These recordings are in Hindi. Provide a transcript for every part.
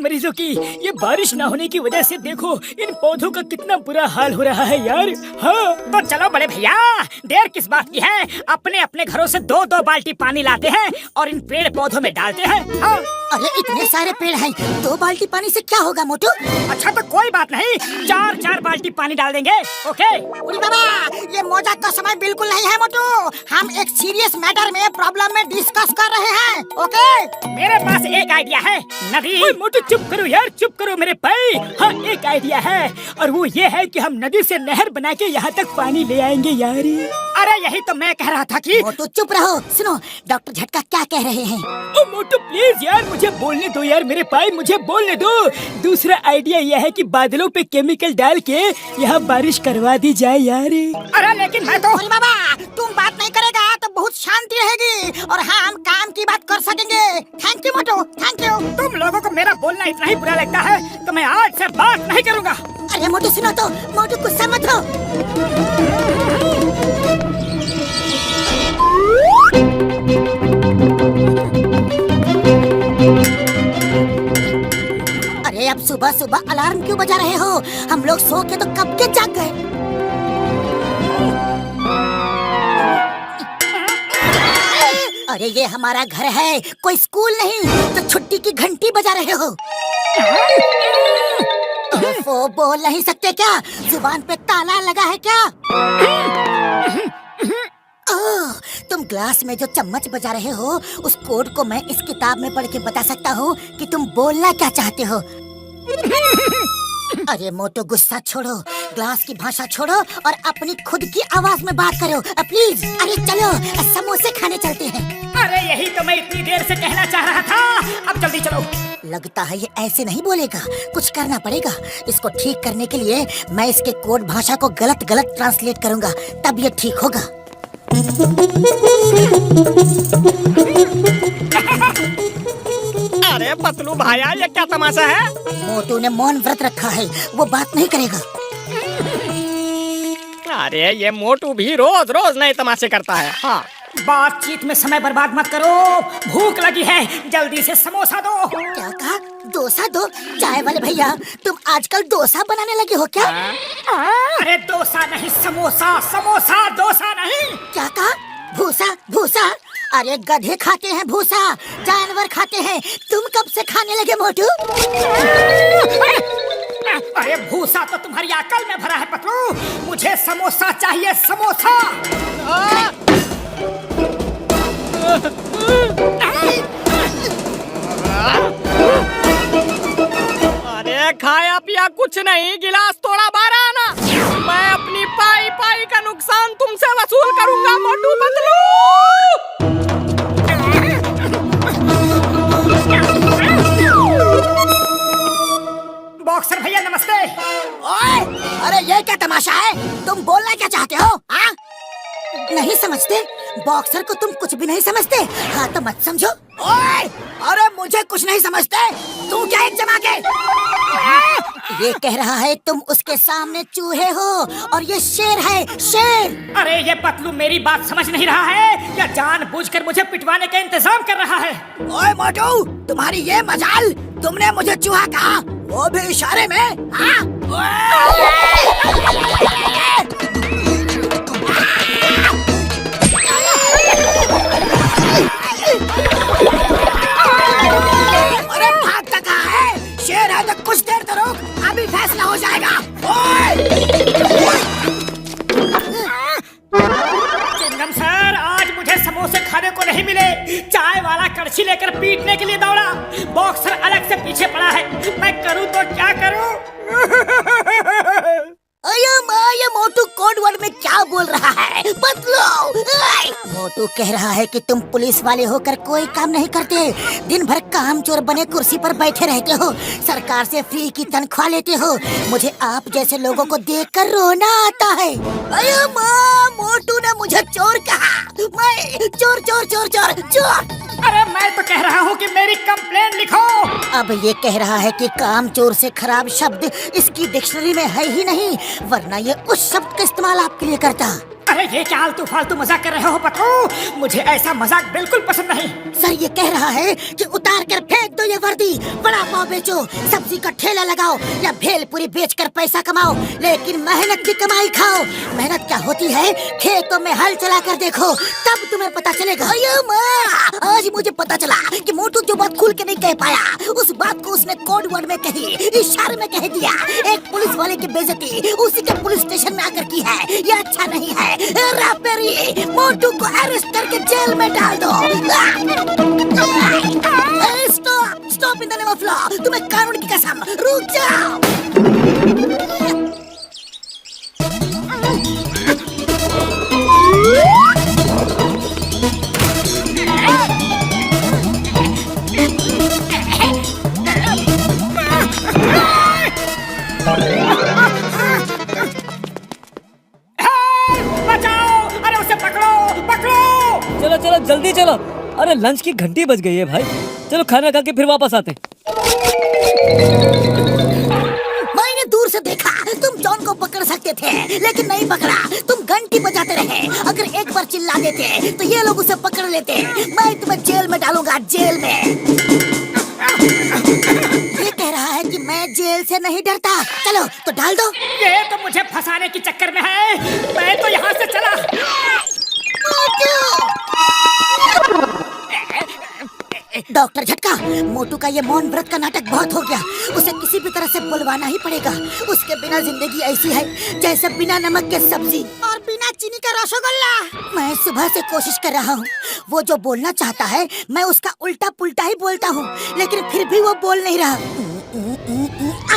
मरीजों की। ये बारिश ना होने की वजह से देखो इन पौधों का कितना बुरा हाल हो रहा है यार। हाँ तो चलो बड़े भैया, देर किस बात की है, अपने अपने घरों से 2-2 बाल्टी पानी लाते हैं और इन पेड़ पौधों में डालते हैं। हाँ। अरे इतने सारे पेड़ हैं, 2 बाल्टी पानी से क्या होगा मोटू? अच्छा तो कोई बात नहीं, 4-4 बाल्टी पानी डाल देंगे। ओके। उरी बाबा, ये मौजा का समय बिल्कुल नहीं है मोटू। हम एक सीरियस मैटर में प्रॉब्लम में डिस्कस कर रहे हैं। ओके। मेरे पास एक आइडिया है। नदी। ओए मोटू चुप करो यार, चुप करो मेरे भाई। हाँ एक आइडिया है और वो ये है कि हम नदी से नहर बना के यहाँ तक पानी ले आएंगे यार। अरे यही तो मैं कह रहा था कि मोटू चुप रहो। सुनो डॉक्टर झटका क्या कह रहे हैं। ओ मोटू प्लीज यार मुझे बोलने दो यार मेरे भाई, मुझे बोलने दो। दूसरा आइडिया यह है कि बादलों पे केमिकल डाल के यहाँ बारिश करवा दी जाए यार। अरे लेकिन मैं तो बाबा तुम बात नहीं करेगा तो बहुत शांति रहेगी और हम काम की बात कर सकेंगे। Thank you Motu, thank you. तुम लोगों को मेरा बोलना इतना ही बुरा लगता है तो मैं आज से बात नहीं करूँगा। अरे मोटू सुनो तो, मोटू गुस्सा मत हो। अरे अब सुबह सुबह अलार्म क्यों बजा रहे हो? हम लोग सो के तो कब के जाग गए। अरे ये हमारा घर है, कोई स्कूल नहीं तो छुट्टी की घंटी बजा रहे हो। ओफो, बोल नहीं सकते क्या? जुबान पे ताला लगा है क्या? ओह, तुम ग्लास में जो चम्मच बजा रहे हो उस कोड को मैं इस किताब में पढ़ के बता सकता हूँ कि तुम बोलना क्या चाहते हो। अरे मोटो गुस्सा छोड़ो, ग्लास की भाषा छोड़ो और अपनी खुद की आवाज में बात करो प्लीज। अरे चलो समोसे खाने चलते हैं। अरे यही तो मैं इतनी देर से कहना चाह रहा था, अब जल्दी चलो। लगता है ये ऐसे नहीं बोलेगा, कुछ करना पड़ेगा। इसको ठीक करने के लिए मैं इसके कोड भाषा को गलत गलत ट्रांसलेट करूंगा, तब ये ठीक होगा। अरे पतलू भाया ये क्या तमाशा है? मोटू ने मौन व्रत रखा है, वो बात नहीं करेगा। अरे ये मोटू भी रोज रोज नए तमाशे करता है। हाँ बातचीत में समय बर्बाद मत करो, भूख लगी है, जल्दी से समोसा दो। क्या कहा? डोसा दो? चाय वाले भैया तुम आजकल डोसा बनाने लगे हो क्या? अरे डोसा नहीं समोसा, समोसा डोसा नहीं। क्या कहा? भूसा भूसा? अरे गधे खाते हैं भूसा, जानवर खाते हैं, तुम कब से खाने लगे मोटू? अरे भूसा तो तुम्हारी अकल में भरा है पतलू, मुझे समोसा चाहिए, समोसा। अरे खाया पिया कुछ नहीं, गिलास तोड़ा बाहर आना। मैं अपनी पाई पाई का नुकसान तुमसे वसूल करूंगा मोटू पतलू। बॉक्सर भैया नमस्ते। ओए, अरे ये क्या तमाशा है? तुम बोलना क्या चाहते हो? हाँ? नहीं समझते? बॉक्सर को तुम कुछ भी नहीं समझते? हाँ तो मत समझो। ओए, अरे मुझे कुछ नहीं समझते, तू क्या एक जमा के? ये कह रहा है तुम उसके सामने चूहे हो और ये शेर है, शेर। अरे ये पतलू मेरी बात समझ नहीं रहा है या जानबूझकर मुझे पिटवाने का इंतजाम कर रहा है? ओए मोटू, तुम्हारी ये मजाल, तुमने मुझे चूहा कहा, वो भी इशारे में। हाँ? अरे भागता कहाँ है? शेर है तो कुछ देर तो रुक, अभी फैसला हो जाएगा। चिंगम सर, आज मुझे समोसे खाने को नहीं मिले। चाय वाला कड़छी लेकर पीटने के लिए दौड़ा, बॉक्सर अलग से पीछे पड़ा है। मैं करूँ तो क्या करूँ? ये मोटू कोड वर्ड में क्या बोल रहा है? बदलो। मोटू कह रहा है कि तुम पुलिस वाले होकर कोई काम नहीं करते, दिन भर काम चोर बने कुर्सी पर बैठे रहते हो, सरकार से फ्री की तनख्वाह लेते हो। मुझे आप जैसे लोगों को देखकर रोना आता है। अयो माँ, मोटू ने मुझे चोर कहा। मैं चोर चोर चोर चोर चोर। अरे मैं तो कह रहा हूँ कि मेरी कंप्लेन लिखो। अब ये कह रहा है कि काम चोर से खराब शब्द इसकी डिक्शनरी में है ही नहीं, वरना ये उस शब्द का इस्तेमाल आपके लिए करता। अरे ये क्या आलतू फालतू मजाक कर रहे हो पत्तू? मुझे ऐसा मजाक बिल्कुल पसंद नहीं। सर ये कह रहा है कि उतार कर फेंक दो ये वर्दी, बड़ा पाव बेचो, सब्जी का ठेला लगाओ या भेलपुरी बेचकर पैसा कमाओ, लेकिन मेहनत की कमाई खाओ। मेहनत क्या होती है खेतों में हल चला कर देखो, तब तुम्हें पता चलेगा। अयो माँ, आज मुझे पता चला कि मोटू जो बात खुल के नहीं कह पाया, उस बात को उसने कोड वर्ड में कही, इशारे में कह दिया। एक पुलिस वाले की बेइज्जती उसी के पुलिस स्टेशन में आकर की है, ये अच्छा नहीं है। रापेरी, मोटू को अरेस्ट करके जेल में डाल दो। Stop, stop in the name of law. तुम्हें कानून की कसम, रुक जाओ। बचाओ! अरे उसे पकड़ो, पकड़ो! चलो चलो जल्दी चलो, अरे लंच की घंटी बज गई है भाई। चलो खाना खा के फिर वापस आते हैं। मैंने दूर से देखा तुम जॉन को पकड़ सकते थे, लेकिन नहीं पकड़ा। तुम घंटी बजाते रहे। अगर एक बार चिल्ला देते तो ये लोग उसे पकड़ लेते। मैं तुम्हें जेल में डालूंगा, जेल में। ये कह रहा है कि मैं जेल से नहीं डरता। चलो तो डाल दो। ये तो मुझे फंसाने के चक्कर में है। मैं तो यहाँ से चला। डॉक्टर झटका, मोटू का ये मौन व्रत का नाटक बहुत हो गया। उसे किसी भी तरह से बुलवाना ही पड़ेगा। उसके बिना जिंदगी ऐसी है जैसे बिना नमक के सब्जी और बिना चीनी का रसगुल्ला। मैं सुबह से कोशिश कर रहा हूँ, वो जो बोलना चाहता है मैं उसका उल्टा पुल्टा ही बोलता हूँ, लेकिन फिर भी वो बोल नहीं रहा।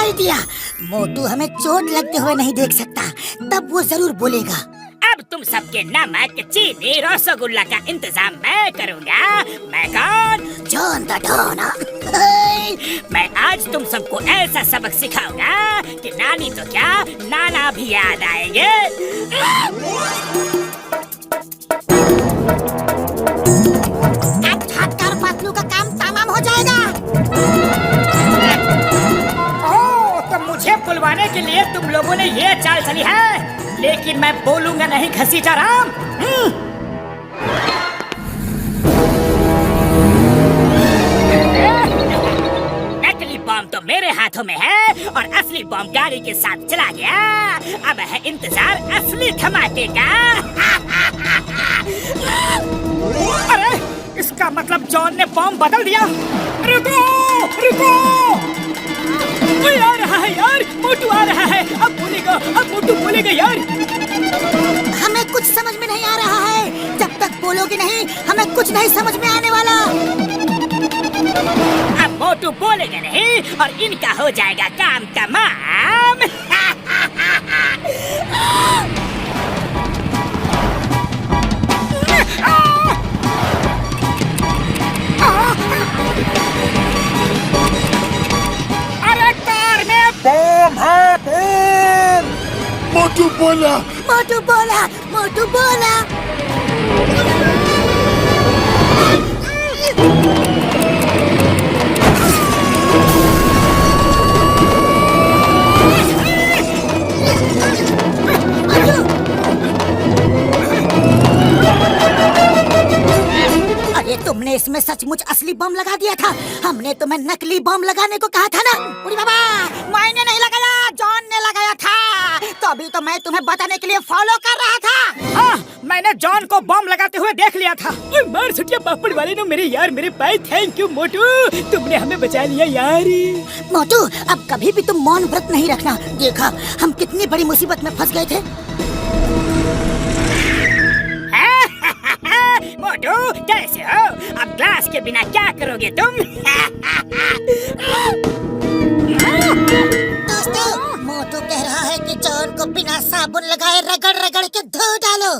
आइडिया, मोटू हमें चोट लगते हुए नहीं देख सकता, तब वो जरूर बोलेगा। अब तुम सबके नमक, चीनी, रसगुल्ला का इंतजाम मैं करूँगा। मैं कौन? John the don. मैं आज तुम सबको ऐसा सबक सिखाऊंगा कि नानी तो क्या, नाना भी याद आएंगे। अब छटकर पतलू का काम तमाम हो जाएगा। ओह, तो मुझे बुलवाने के लिए तुम लोगों ने ये चाल चली है, लेकिन मैं बोलूंगा नहीं घसीटा राम। नकली बम तो मेरे हाथों में है और असली बम गाड़ी के साथ चला गया। अब है इंतजार असली धमाके का। अरे इसका मतलब जॉन ने बम बदल दिया। रुको, रुको! कोई आ रहा है यार, मोटू आ रहा है। अब बोलेगा, अब मोटू बोलेगा यार। हमें कुछ समझ में नहीं आ रहा है। जब तक बोलोगे नहीं हमें कुछ नहीं समझ में आने वाला। अब मोटू बोलेगा नहीं और इनका हो जाएगा काम तमाम। अरे कार में बम है, बम! मोटू बोला। मोटू बोला, मोटू बोला। अरे तुमने इसमें सचमुच असली बम लगा दिया था। हमने तुम्हें नकली बम लगाने को कहा था ना। अरे बाबा, मैंने नहीं लगाया, जॉन ने लगाया था। तो अभी तो मैं तुम्हें बताने के लिए फॉलो कर रहा था। हाँ, मैंने जॉन को बम लगाते हुए देख लिया था। मार छुटिया पापड़ वाले ने मेरे यार, मेरे भाई, थैंक यू मोटू, तुमने हमें बचा लिया यार। मोटू, अब कभी भी तुम मौन व्रत नहीं रखना। देखा हम कितनी बड़ी मुसीबत में फंस गए थे। मोटू कैसे हो? अब ग्लास के बिना क्या करोगे तुम? दोस्तों, मोटू कह रहा है कि जॉन को बिना साबुन लगाए रगड़ रगड़ के धो डालो।